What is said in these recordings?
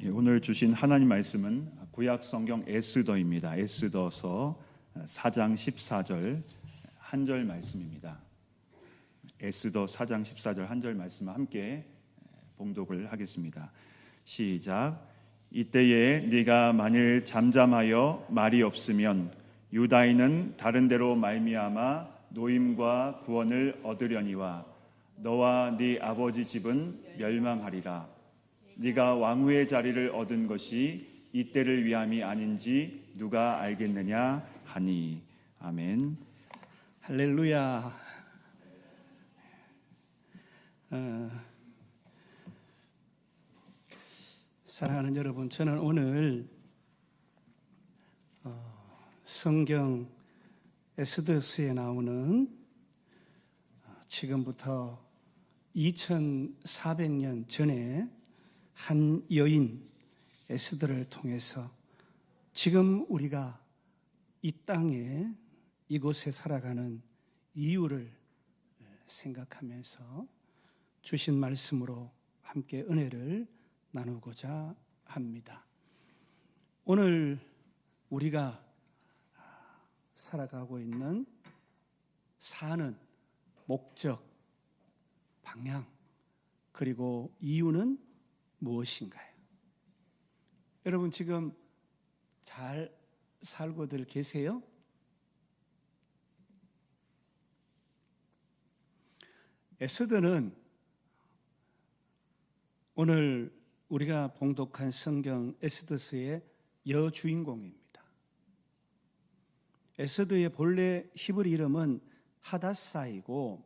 오늘 주신 하나님 말씀은 구약 성경 에스더입니다. 에스더서 4장 14절 한 절 말씀입니다. 에스더 4장 14절 한 절 말씀을 함께 봉독을 하겠습니다. 시작. 이때에 네가 만일 잠잠하여 말이 없으면 유다인은 다른 데로 말미암아 노임과 구원을 얻으려니와 너와 네 아버지 집은 멸망하리라. 네가 왕후의 자리를 얻은 것이 이때를 위함이 아닌지 누가 알겠느냐 하니. 아멘. 할렐루야. 사랑하는 여러분, 저는 오늘 성경 에스더서에 나오는 지금부터 2400년 전에 한 여인 에스더를 통해서 지금 우리가 이 땅에 이곳에 살아가는 이유를 생각하면서 주신 말씀으로 함께 은혜를 나누고자 합니다. 오늘 우리가 살아가고 있는 사는 목적, 방향, 그리고 이유는 무엇인가요? 여러분 지금 잘 살고들 계세요? 에스더는 오늘 우리가 봉독한 성경 에스더서의 여주인공입니다. 에스더의 본래 히브리 이름은 하닷사이고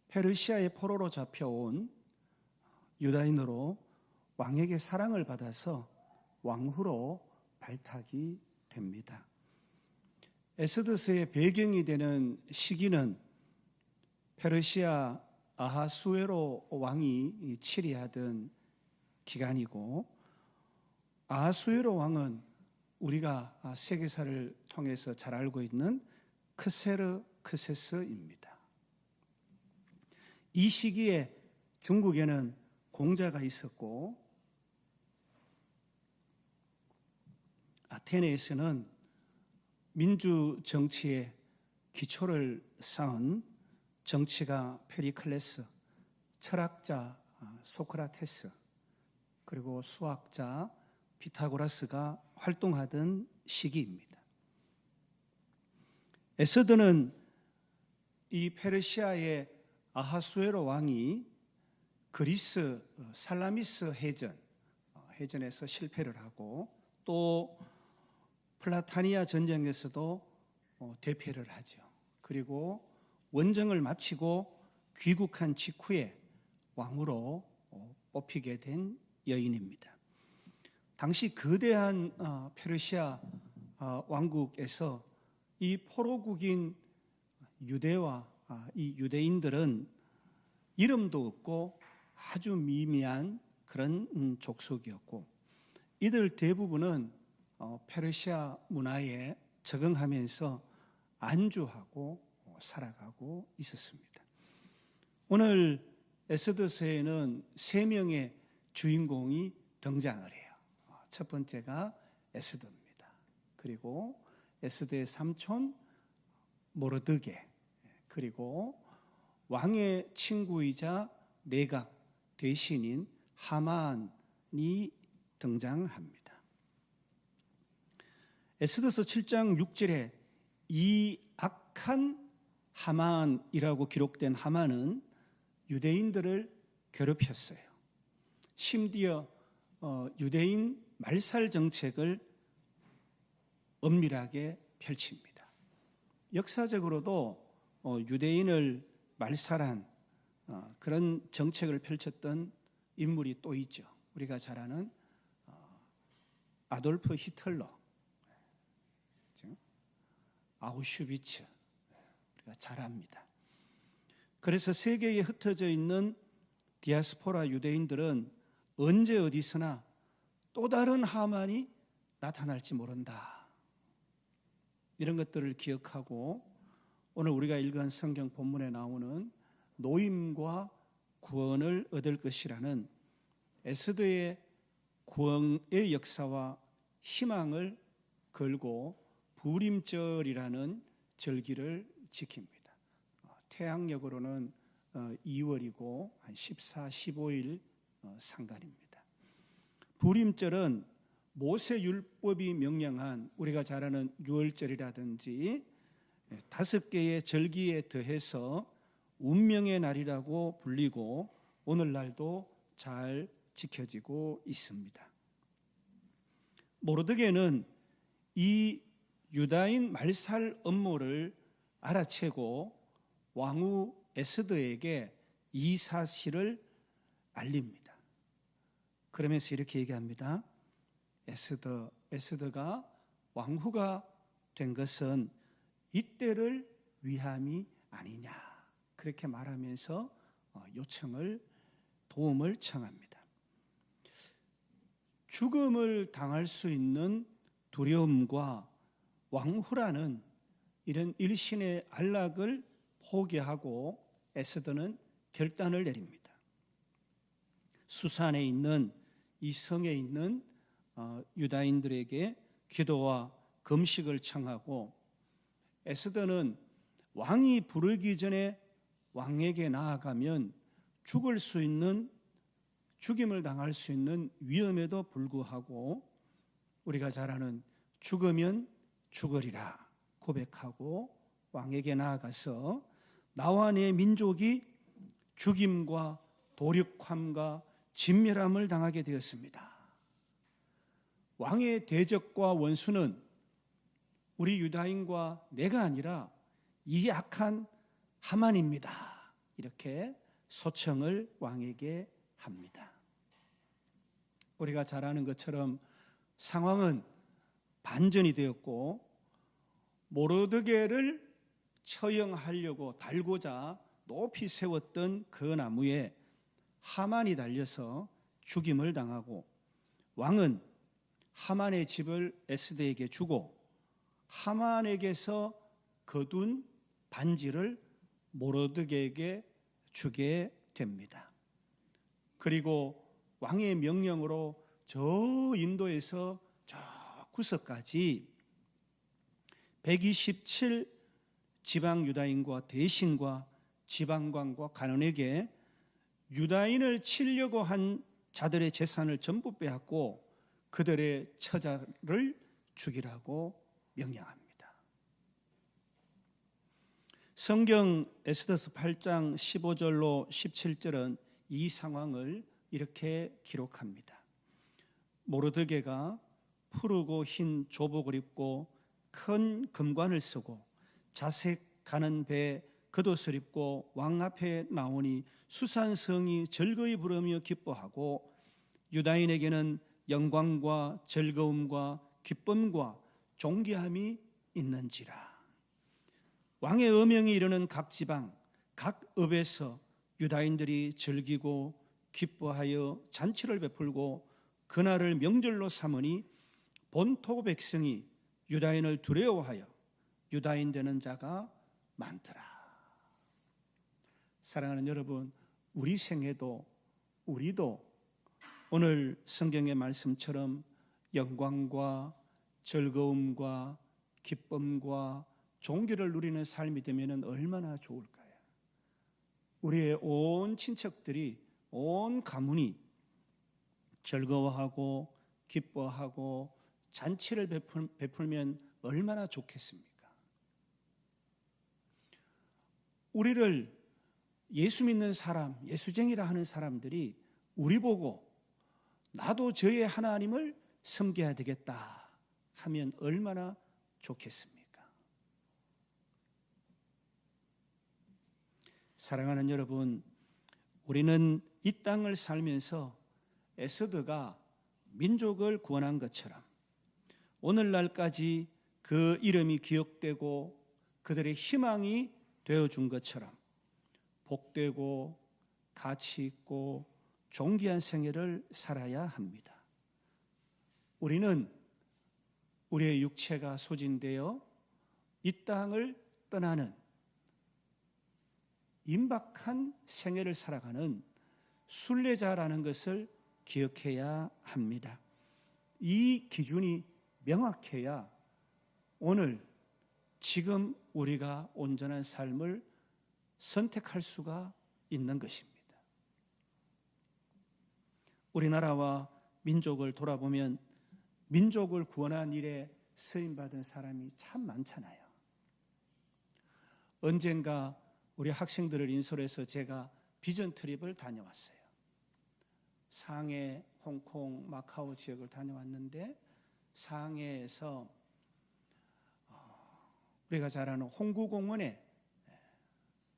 페르시아의 포로로 잡혀온 유다인으로 왕에게 사랑을 받아서 왕후로 발탁이 됩니다. 에스더서의 배경이 되는 시기는 페르시아 아하수에로 왕이 치리하던 기간이고, 아하수에로 왕은 우리가 세계사를 통해서 잘 알고 있는 크세르크세스입니다. 이 시기에 중국에는 공자가 있었고 아테네에서는 민주 정치의 기초를 쌓은 정치가 페리클레스, 철학자 소크라테스, 그리고 수학자 피타고라스가 활동하던 시기입니다. 에스더는 이 페르시아의 아하수에로 왕이 그리스 살라미스 해전에서 실패를 하고 또 플라타니아 전쟁에서도 대패를 하죠. 그리고 원정을 마치고 귀국한 직후에 왕으로 뽑히게 된 여인입니다. 당시 거대한 페르시아 왕국에서 이 포로국인 유대와 이 유대인들은 이름도 없고 아주 미미한 그런 족속이었고, 이들 대부분은 페르시아 문화에 적응하면서 안주하고 살아가고 있었습니다. 오늘 에스더서에는 3명의 주인공이 등장을 해요. 첫 번째가 에스더입니다. 그리고 에스더의 삼촌 모르드게, 그리고 왕의 친구이자 내각 대신인 하만이 등장합니다. 에스더서 7장 6절에 이 악한 하만이라고 기록된 하만은 유대인들을 괴롭혔어요. 심지어 유대인 말살 정책을 엄밀하게 펼칩니다. 역사적으로도 유대인을 말살한 그런 정책을 펼쳤던 인물이 또 있죠. 우리가 잘 아는 아돌프 히틀러, 아우슈비츠, 우리가 잘 압니다. 그래서 세계에 흩어져 있는 디아스포라 유대인들은 언제 어디서나 또 다른 하만이 나타날지 모른다. 이런 것들을 기억하고 오늘 우리가 읽은 성경 본문에 나오는 노임과 구원을 얻을 것이라는 에스더의 구원의 역사와 희망을 걸고 부림절이라는 절기를 지킵니다. 태양력으로는 2월이고 한 14, 15일 상간입니다. 부림절은 모세율법이 명령한 우리가 잘 아는 유월절이라든지 5개의 절기에 더해서 운명의 날이라고 불리고 오늘날도 잘 지켜지고 있습니다. 모르드게는 이 유다인 말살 음모를 알아채고 왕후 에스더에게 이 사실을 알립니다. 그러면서 이렇게 얘기합니다. 에스더가 왕후가 된 것은 이때를 위함이 아니냐, 그렇게 말하면서 도움을 청합니다. 죽음을 당할 수 있는 두려움과 왕후라는 이런 일신의 안락을 포기하고 에스더는 결단을 내립니다. 수산에 있는 이 성에 있는 유다인들에게 기도와 금식을 청하고, 에스더는 왕이 부르기 전에 왕에게 나아가면 죽임을 당할 수 있는 위험에도 불구하고 우리가 잘 아는 죽으면 죽으리라 고백하고 왕에게 나아가서 나와 내 민족이 죽임과 도륙함과 진멸함을 당하게 되었습니다. 왕의 대적과 원수는 우리 유다인과 내가 아니라 이 악한 하만입니다. 이렇게 소청을 왕에게 합니다. 우리가 잘 아는 것처럼 상황은 반전이 되었고, 모르드게를 처형하려고 달고자 높이 세웠던 그 나무에 하만이 달려서 죽임을 당하고, 왕은 하만의 집을 에스더에게 주고 하만에게서 거둔 반지를 모르드게에게 주게 됩니다. 그리고 왕의 명령으로 저 인도에서 저 구석까지 127 지방 유다인과 대신과 지방관과 간원에게 유다인을 치려고 한 자들의 재산을 전부 빼앗고 그들의 처자를 죽이라고 명령합니다. 성경 에스더서 8장 15절로 17절은 이 상황을 이렇게 기록합니다. 모르드게가 푸르고 흰 조복을 입고 큰 금관을 쓰고 자색 가는 배에 겉옷을 입고 왕 앞에 나오니 수산성이 즐거이 부르며 기뻐하고 유다인에게는 영광과 즐거움과 기쁨과 존귀함이 있는지라. 왕의 어명이 이르는 각 지방 각 읍에서 유다인들이 즐기고 기뻐하여 잔치를 베풀고 그날을 명절로 삼으니 본토 백성이 유다인을 두려워하여 유다인 되는 자가 많더라. 사랑하는 여러분, 우리 생애도 우리도 오늘 성경의 말씀처럼 영광과 즐거움과 기쁨과 존귀를 누리는 삶이 되면 얼마나 좋을까요? 우리의 온 친척들이, 온 가문이 즐거워하고 기뻐하고 잔치를 베풀면 얼마나 좋겠습니까? 우리를 예수 믿는 사람, 예수쟁이라 하는 사람들이 우리 보고 나도 저의 하나님을 섬겨야 되겠다 하면 얼마나 좋겠습니까? 사랑하는 여러분, 우리는 이 땅을 살면서 에스더가 민족을 구원한 것처럼 오늘날까지 그 이름이 기억되고 그들의 희망이 되어준 것처럼 복되고 가치 있고 존귀한 생애를 살아야 합니다. 우리는 우리의 육체가 소진되어 이 땅을 떠나는 임박한 생애를 살아가는 순례자라는 것을 기억해야 합니다. 이 기준이 명확해야 오늘 지금 우리가 온전한 삶을 선택할 수가 있는 것입니다. 우리나라와 민족을 돌아보면 민족을 구원한 일에 쓰임받은 사람이 참 많잖아요. 언젠가 우리 학생들을 인솔해서 제가 비전 트립을 다녀왔어요. 상해, 홍콩, 마카오 지역을 다녀왔는데 상해에서 우리가 잘 아는 홍구공원에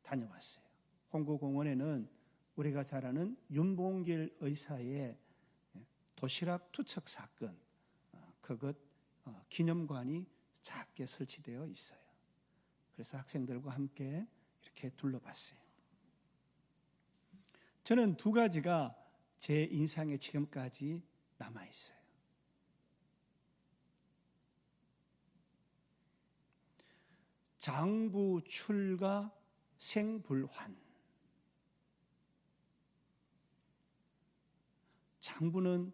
다녀왔어요. 홍구공원에는 우리가 잘 아는 윤봉길 의사의 도시락 투척 사건, 그것 기념관이 작게 설치되어 있어요. 그래서 학생들과 함께 이렇게 둘러봤어요. 저는 두 가지가 제 인상에 지금까지 남아있어요. 장부 출가 생불환. 장부는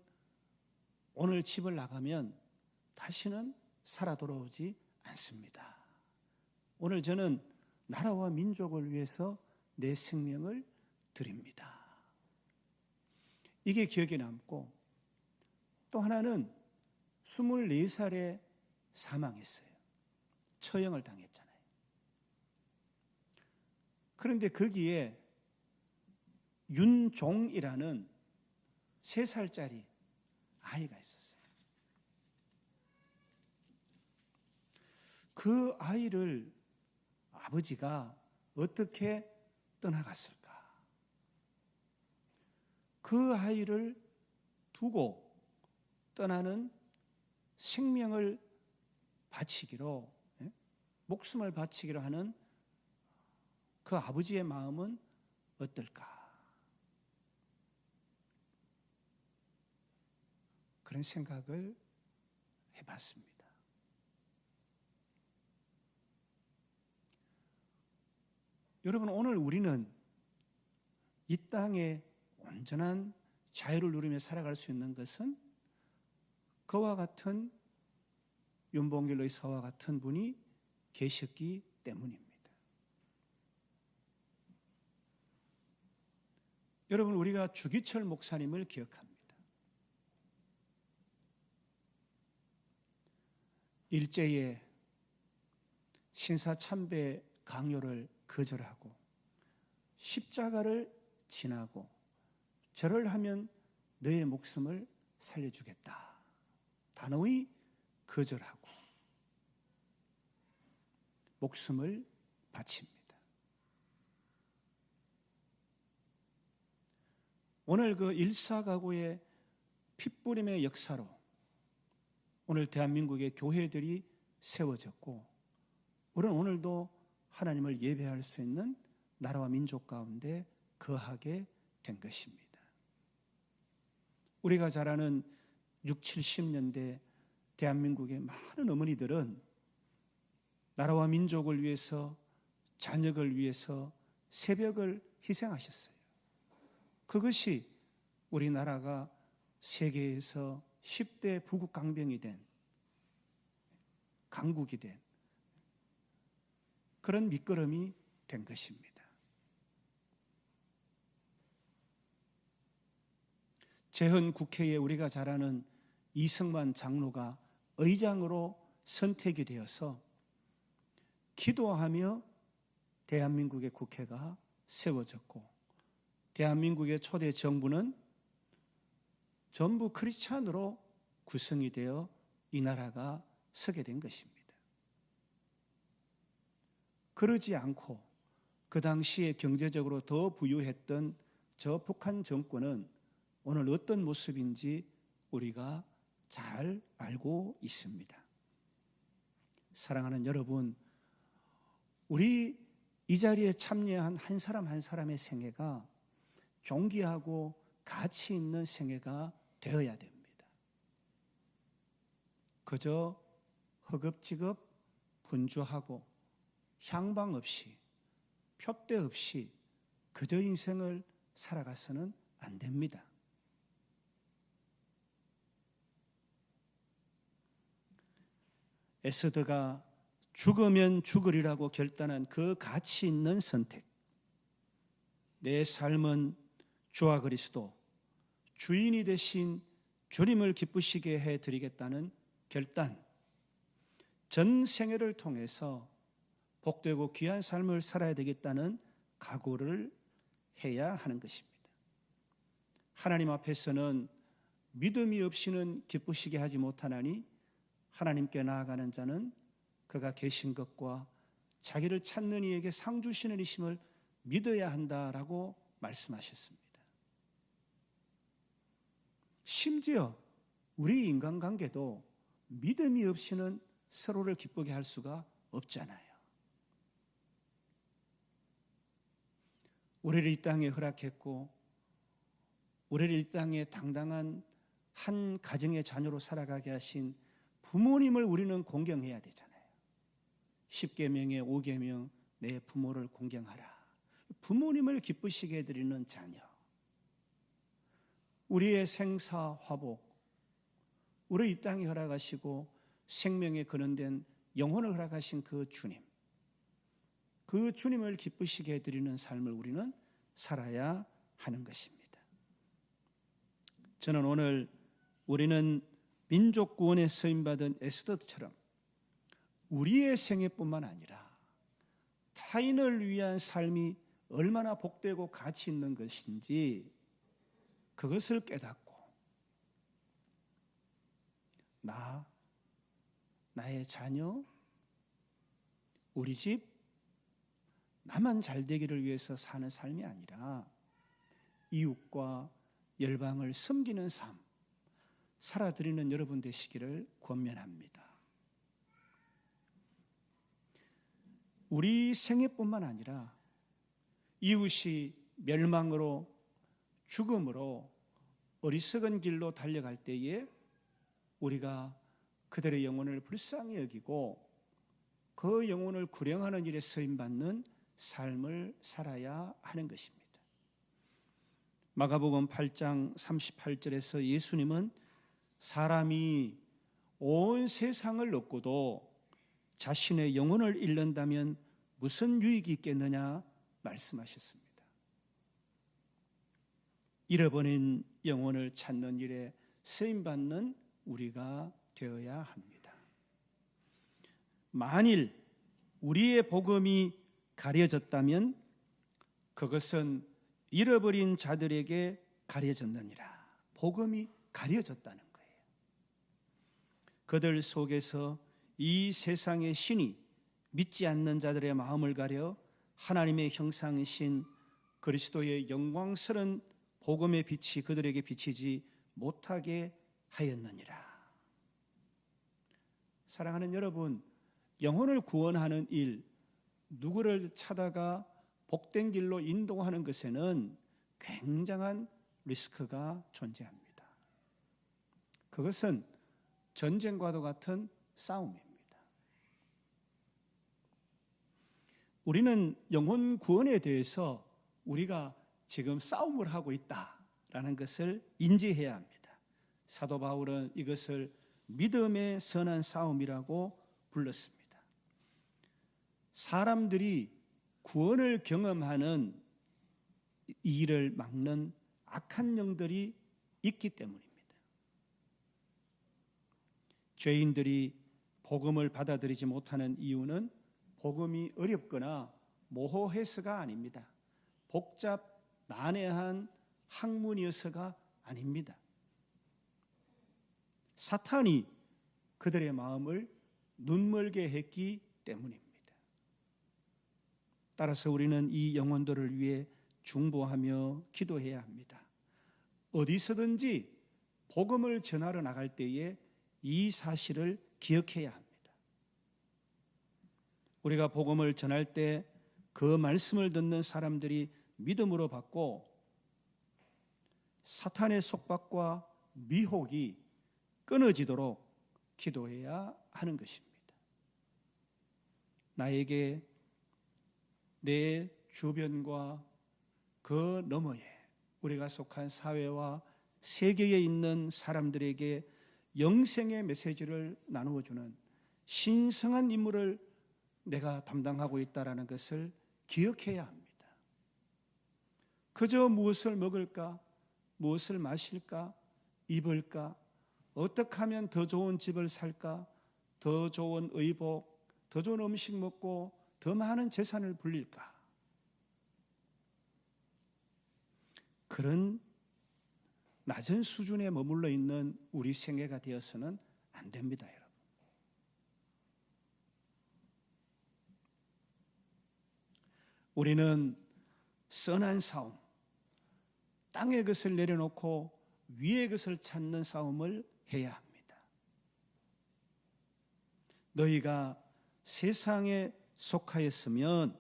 오늘 집을 나가면 다시는 살아 돌아오지 않습니다. 오늘 저는 나라와 민족을 위해서 내 생명을 드립니다. 이게 기억에 남고, 또 하나는 24살에 사망했어요. 처형을 당했잖아요. 그런데 거기에 윤종이라는 3살짜리 아이가 있었어요. 그 아이를 아버지가 어떻게 떠나갔을까? 그 아이를 두고 떠나는 생명을 바치기로, 목숨을 바치기로 하는 그 아버지의 마음은 어떨까? 그런 생각을 해봤습니다. 여러분, 오늘 우리는 이 땅에 온전한 자유를 누리며 살아갈 수 있는 것은 그와 같은 윤봉길 의사와 같은 분이 계셨기 때문입니다. 여러분, 우리가 주기철 목사님을 기억합니다. 일제의 신사참배 강요를 거절하고 십자가를 지나고 절을 하면 너의 목숨을 살려주겠다. 단호히 거절하고 목숨을 바칩니다. 오늘 그 일사가구의 핏부림의 역사로 오늘 대한민국의 교회들이 세워졌고, 우리는 오늘도 하나님을 예배할 수 있는 나라와 민족 가운데 거하게 된 것입니다. 우리가 잘 아는 60, 70년대 대한민국의 많은 어머니들은 나라와 민족을 위해서, 자녀를 위해서 새벽을 희생하셨어요. 그것이 우리나라가 세계에서 10대 부국 강병이 된, 강국이 된 그런 밑거름이 된 것입니다. 재헌 국회에 우리가 잘 아는 이승만 장로가 의장으로 선택이 되어서 기도하며 대한민국의 국회가 세워졌고, 대한민국의 초대 정부는 전부 크리스찬으로 구성이 되어 이 나라가 서게 된 것입니다. 그러지 않고 그 당시에 경제적으로 더 부유했던 저 북한 정권은 오늘 어떤 모습인지 우리가 잘 알고 있습니다. 사랑하는 여러분, 우리 이 자리에 참여한 한 사람 한 사람의 생애가 존귀하고 가치 있는 생애가 되어야 됩니다. 그저 허겁지겁 분주하고 향방 없이, 표대 없이 그저 인생을 살아가서는 안 됩니다. 에스더가 죽으면 죽으리라고 결단한 그 가치 있는 선택. 내 삶은 주와 그리스도, 주인이 되신 주님을 기쁘시게 해드리겠다는 결단. 전 생애를 통해서 복되고 귀한 삶을 살아야 되겠다는 각오를 해야 하는 것입니다. 하나님 앞에서는 믿음이 없이는 기쁘시게 하지 못하나니 하나님께 나아가는 자는 그가 계신 것과 자기를 찾는 이에게 상 주시는 이심을 믿어야 한다라고 말씀하셨습니다. 심지어 우리 인간관계도 믿음이 없이는 서로를 기쁘게 할 수가 없잖아요. 우리를 이 땅에 허락했고 우리를 이 땅에 당당한 한 가정의 자녀로 살아가게 하신 부모님을 우리는 공경해야 되잖아요. 10계명의 5계명, 내 부모를 공경하라. 부모님을 기쁘시게 해드리는 자녀. 우리의 생사 화복, 우리 이 땅에 허락하시고 생명에 근원된 영혼을 허락하신 그 주님, 그 주님을 기쁘시게 해드리는 삶을 우리는 살아야 하는 것입니다. 저는 오늘 우리는 민족 구원에 쓰임받은 에스더처럼 우리의 생애뿐만 아니라 타인을 위한 삶이 얼마나 복되고 가치 있는 것인지 그것을 깨닫고 나의 자녀, 우리 집, 나만 잘 되기를 위해서 사는 삶이 아니라 이웃과 열방을 섬기는 삶, 살아드리는 여러분 되시기를 권면합니다. 우리 생애뿐만 아니라 이웃이 멸망으로 죽음으로 어리석은 길로 달려갈 때에 우리가 그들의 영혼을 불쌍히 여기고 그 영혼을 구령하는 일에 쓰임받는 삶을 살아야 하는 것입니다. 마가복음 8장 38절에서 예수님은 사람이 온 세상을 얻고도 자신의 영혼을 잃는다면 무슨 유익이 있겠느냐 말씀하셨습니다. 잃어버린 영혼을 찾는 일에 쓰임받는 우리가 되어야 합니다. 만일 우리의 복음이 가려졌다면 그것은 잃어버린 자들에게 가려졌느니라. 복음이 가려졌다는 거예요. 그들 속에서 이 세상의 신이 믿지 않는 자들의 마음을 가려 하나님의 형상이신 그리스도의 영광스러운 복음의 빛이 그들에게 비치지 못하게 하였느니라. 사랑하는 여러분, 영혼을 구원하는 일, 누구를 찾아가 복된 길로 인도하는 것에는 굉장한 리스크가 존재합니다. 그것은 전쟁과도 같은 싸움입니다. 우리는 영혼 구원에 대해서 우리가 지금 싸움을 하고 있다라는 것을 인지해야 합니다. 사도 바울은 이것을 믿음의 선한 싸움이라고 불렀습니다. 사람들이 구원을 경험하는 이 일을 막는 악한 영들이 있기 때문입니다. 죄인들이 복음을 받아들이지 못하는 이유는 복음이 어렵거나 모호해서가 아닙니다. 복잡 난해한 학문이어서가 아닙니다. 사탄이 그들의 마음을 눈멀게 했기 때문입니다. 따라서 우리는 이 영혼들을 위해 중보하며 기도해야 합니다. 어디서든지 복음을 전하러 나갈 때에 이 사실을 기억해야 합니다. 우리가 복음을 전할 때 그 말씀을 듣는 사람들이 믿음으로 받고 사탄의 속박과 미혹이 끊어지도록 기도해야 하는 것입니다. 나에게 내 주변과 그 너머에 우리가 속한 사회와 세계에 있는 사람들에게 영생의 메시지를 나누어주는 신성한 임무를 내가 담당하고 있다는 것을 기억해야 합니다. 그저 무엇을 먹을까, 무엇을 마실까, 입을까, 어떻게 하면 더 좋은 집을 살까, 더 좋은 의복, 더 좋은 음식 먹고 더 많은 재산을 불릴까. 그런 낮은 수준에 머물러 있는 우리 생애가 되어서는 안 됩니다, 여러분. 우리는 선한 싸움, 땅의 것을 내려놓고 위의 것을 찾는 싸움을 해야 합니다. 너희가 세상에 속하였으면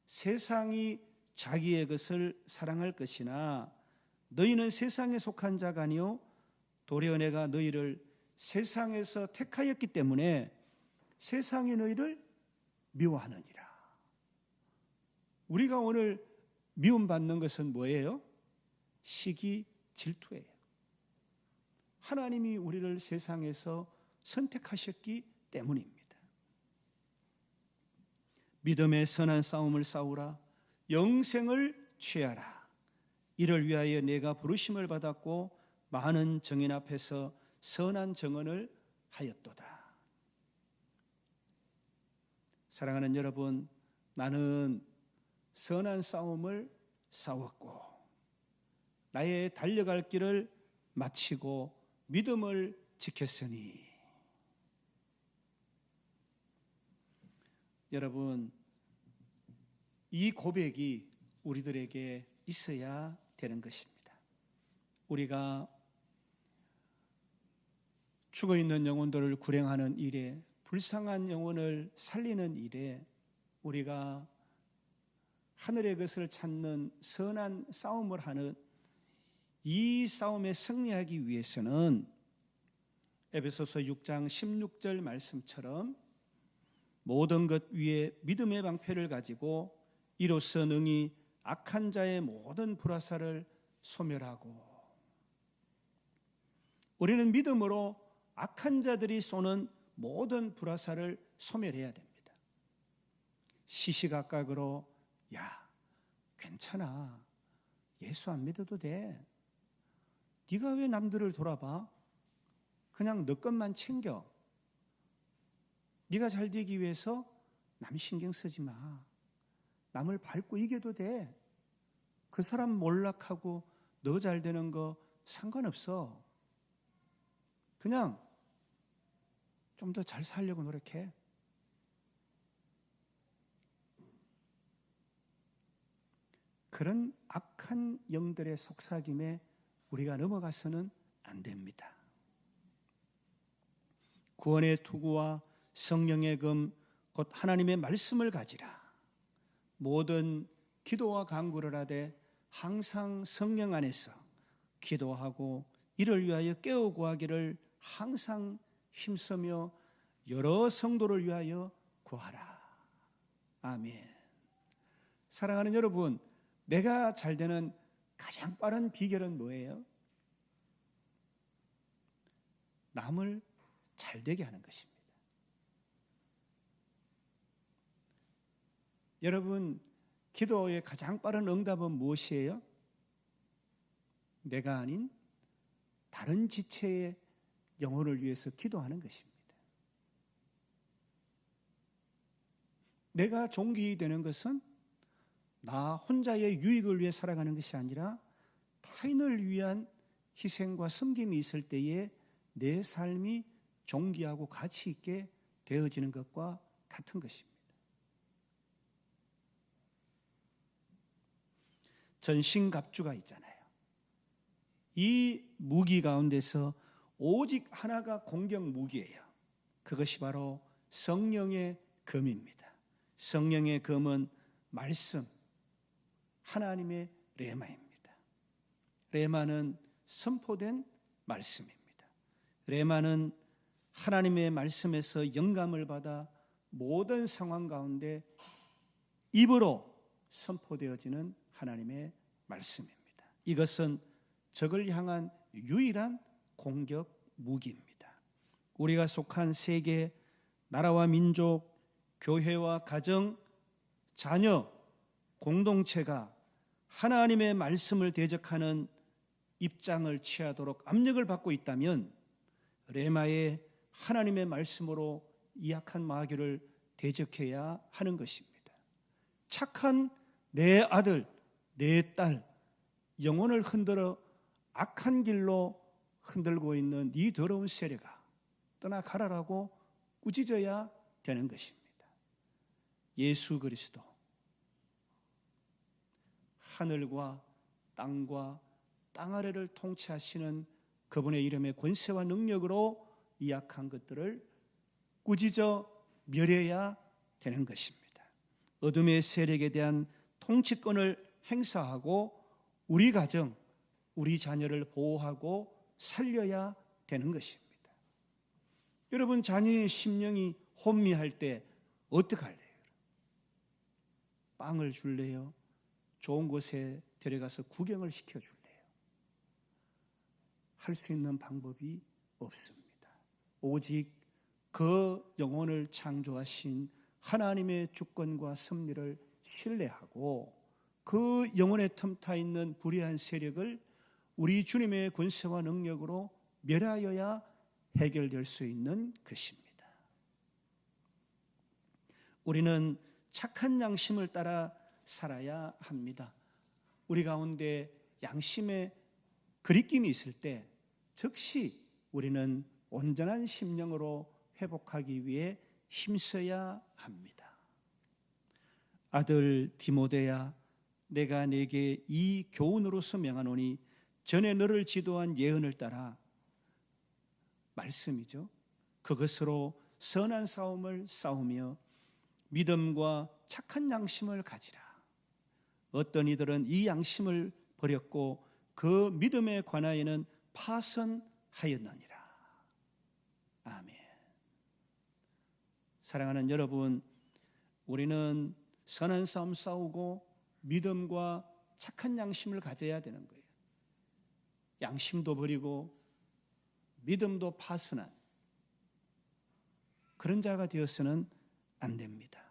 세상이 자기의 것을 사랑할 것이나 너희는 세상에 속한 자가 아니요 도리어 내가 너희를 세상에서 택하였기 때문에 세상이 너희를 미워하느니라. 우리가 오늘 미움받는 것은 뭐예요? 시기, 질투예요. 하나님이 우리를 세상에서 선택하셨기 때문입니다. 믿음의 선한 싸움을 싸우라. 영생을 취하라. 이를 위하여 내가 부르심을 받았고 많은 정인 앞에서 선한 증언을 하였도다. 사랑하는 여러분, 나는 선한 싸움을 싸웠고 나의 달려갈 길을 마치고 믿음을 지켰으니. 여러분, 이 고백이 우리들에게 있어야 되는 것입니다. 우리가 죽어있는 영혼들을 구령하는 일에, 불쌍한 영혼을 살리는 일에 우리가 하늘의 것을 찾는 선한 싸움을 하는 이 싸움에 승리하기 위해서는 에베소서 6장 16절 말씀처럼 모든 것 위에 믿음의 방패를 가지고 이로써 능히 악한 자의 모든 불화살을 소멸하고. 우리는 믿음으로 악한 자들이 쏘는 모든 불화살을 소멸해야 됩니다. 시시각각으로 야, 괜찮아, 예수 안 믿어도 돼, 네가 왜 남들을 돌아봐, 그냥 너 것만 챙겨, 네가 잘 되기 위해서 남 신경 쓰지 마, 남을 밟고 이겨도 돼, 그 사람 몰락하고 너 잘 되는 거 상관없어, 그냥 좀 더 잘 살려고 노력해. 그런 악한 영들의 속삭임에 우리가 넘어가서는 안 됩니다. 구원의 투구와 성령의 금 곧 하나님의 말씀을 가지라. 모든 기도와 간구를 하되 항상 성령 안에서 기도하고 이를 위하여 깨어 구하기를 항상 힘쓰며 여러 성도를 위하여 구하라. 아멘. 사랑하는 여러분, 내가 잘 되는 가장 빠른 비결은 뭐예요? 남을 잘 되게 하는 것입니다. 여러분, 기도의 가장 빠른 응답은 무엇이에요? 내가 아닌 다른 지체의 영혼을 위해서 기도하는 것입니다. 내가 종기 되는 것은 나 혼자의 유익을 위해 살아가는 것이 아니라 타인을 위한 희생과 섬김이 있을 때에 내 삶이 존귀하고 가치 있게 되어지는 것과 같은 것입니다. 전신갑주가 있잖아요. 이 무기 가운데서 오직 하나가 공격 무기예요. 그것이 바로 성령의 검입니다. 성령의 검은 말씀, 하나님의 레마입니다. 레마는 선포된 말씀입니다. 레마는 하나님의 말씀에서 영감을 받아 모든 상황 가운데 입으로 선포되어지는 하나님의 말씀입니다. 이것은 적을 향한 유일한 공격 무기입니다. 우리가 속한 세계 나라와 민족, 교회와 가정, 자녀, 공동체가 하나님의 말씀을 대적하는 입장을 취하도록 압력을 받고 있다면 레마의 하나님의 말씀으로 이 악한 마귀를 대적해야 하는 것입니다. 착한 내 아들, 내 딸, 영혼을 흔들어 악한 길로 흔들고 있는 이 더러운 세력아, 떠나가라라고 꾸짖어야 되는 것입니다. 예수 그리스도, 하늘과 땅과 땅 아래를 통치하시는 그분의 이름의 권세와 능력으로 이 악한 것들을 꾸짖어 멸해야 되는 것입니다. 어둠의 세력에 대한 통치권을 행사하고 우리 가정, 우리 자녀를 보호하고 살려야 되는 것입니다. 여러분, 자녀의 심령이 혼미할 때 어떡할래요? 빵을 줄래요? 좋은 곳에 데려가서 구경을 시켜줄래요? 할 수 있는 방법이 없습니다. 오직 그 영혼을 창조하신 하나님의 주권과 섭리를 신뢰하고 그 영혼에 틈타 있는 불의한 세력을 우리 주님의 권세와 능력으로 멸하여야 해결될 수 있는 것입니다. 우리는 착한 양심을 따라 살아야 합니다. 우리 가운데 양심의 그리낌이 있을 때 즉시 우리는 온전한 심령으로 회복하기 위해 힘써야 합니다. 아들 디모데야, 내가 네게 이 교훈으로서 명하노니 전에 너를 지도한 예언을 따라, 말씀이죠. 그것으로 선한 싸움을 싸우며 믿음과 착한 양심을 가지라. 어떤 이들은 이 양심을 버렸고 그 믿음에 관하여는 파선하였느니라. 아멘. 사랑하는 여러분, 우리는 선한 싸움 싸우고 믿음과 착한 양심을 가져야 되는 거예요. 양심도 버리고 믿음도 파선한 그런 자가 되어서는 안 됩니다.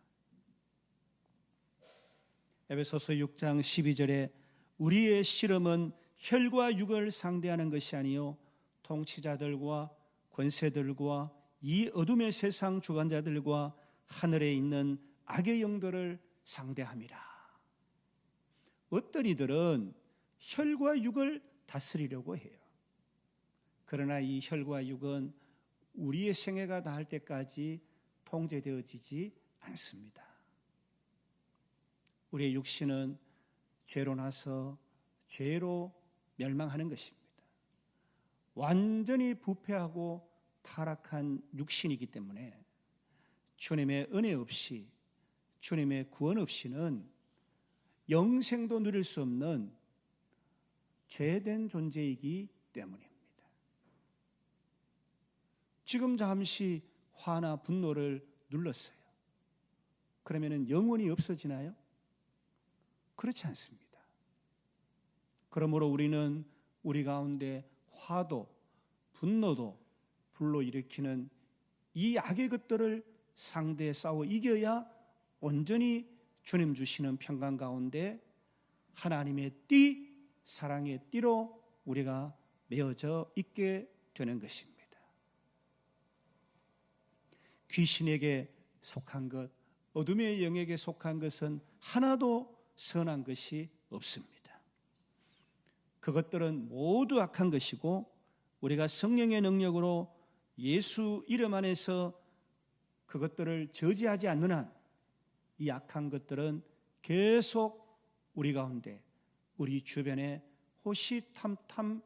에베소서 6장 12절에 우리의 씨름은 혈과 육을 상대하는 것이 아니요 통치자들과 권세들과 이 어둠의 세상 주관자들과 하늘에 있는 악의 영들을 상대함이라. 어떤 이들은 혈과 육을 다스리려고 해요. 그러나 이 혈과 육은 우리의 생애가 다할 때까지 통제되어지지 않습니다. 우리의 육신은 죄로 나서 죄로 멸망하는 것입니다. 완전히 부패하고 타락한 육신이기 때문에 주님의 은혜 없이, 주님의 구원 없이는 영생도 누릴 수 없는 죄된 존재이기 때문입니다. 지금 잠시 화나 분노를 눌렀어요. 그러면 영원히 없어지나요? 그렇지 않습니다. 그러므로 우리는 우리 가운데 화도 분노도 불러일으키는 이 악의 것들을 상대에 싸워 이겨야 온전히 주님 주시는 평강 가운데 하나님의 띠, 사랑의 띠로 우리가 메어져 있게 되는 것입니다. 귀신에게 속한 것, 어둠의 영에게 속한 것은 하나도 선한 것이 없습니다. 그것들은 모두 악한 것이고 우리가 성령의 능력으로 예수 이름 안에서 그것들을 저지하지 않는 한 이 악한 것들은 계속 우리 가운데, 우리 주변에 호시탐탐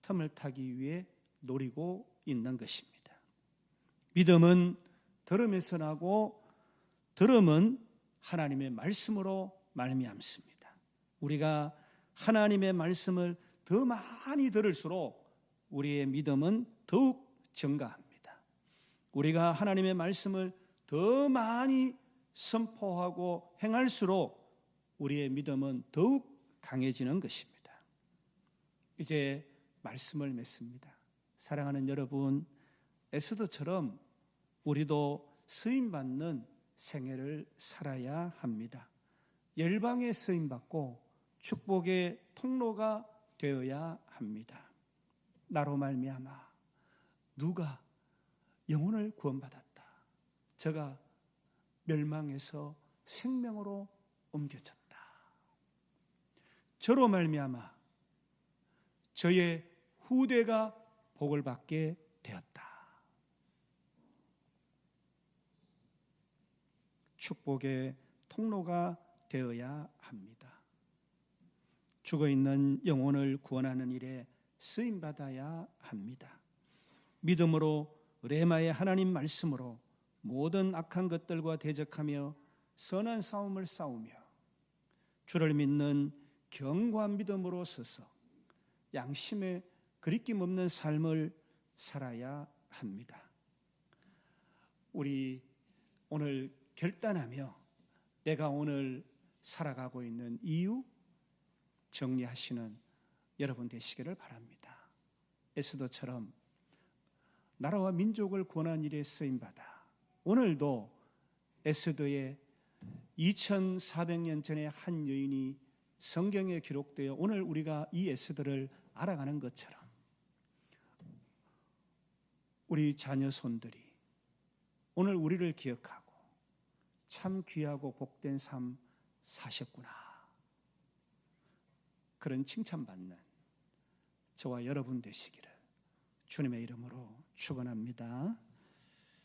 틈을 타기 위해 노리고 있는 것입니다. 믿음은 들음에서 나고 들음은 하나님의 말씀으로 말미암습니다. 우리가 하나님의 말씀을 더 많이 들을수록 우리의 믿음은 더욱 증가합니다. 우리가 하나님의 말씀을 더 많이 선포하고 행할수록 우리의 믿음은 더욱 강해지는 것입니다. 이제 말씀을 맺습니다. 사랑하는 여러분, 에스더처럼 우리도 쓰임받는 생애를 살아야 합니다. 열방에 쓰임받고 축복의 통로가 되어야 합니다. 나로 말미암아 누가 영혼을 구원받았다. 저가 멸망에서 생명으로 옮겨졌다. 저로 말미암아 저의 후대가 복을 받게 되었다. 축복의 통로가 되어야 합니다. 죽어있는 영혼을 구원하는 일에 쓰임받아야 합니다. 믿음으로 레마의 하나님 말씀으로 모든 악한 것들과 대적하며 선한 싸움을 싸우며 주를 믿는 견고한 믿음으로 서서 양심에 그리낌 없는 삶을 살아야 합니다. 우리 오늘 결단하며 내가 오늘 살아가고 있는 이유 정리하시는 여러분 되시기를 바랍니다. 에스더처럼 나라와 민족을 구원한 일에 쓰임받아 오늘도 에스더의 2400년 전에 한 여인이 성경에 기록되어 오늘 우리가 이 에스더를 알아가는 것처럼 우리 자녀 손들이 오늘 우리를 기억하고 참 귀하고 복된 삶 사셨구나, 그런 칭찬받는 저와 여러분 되시기를 주님의 이름으로 축원합니다.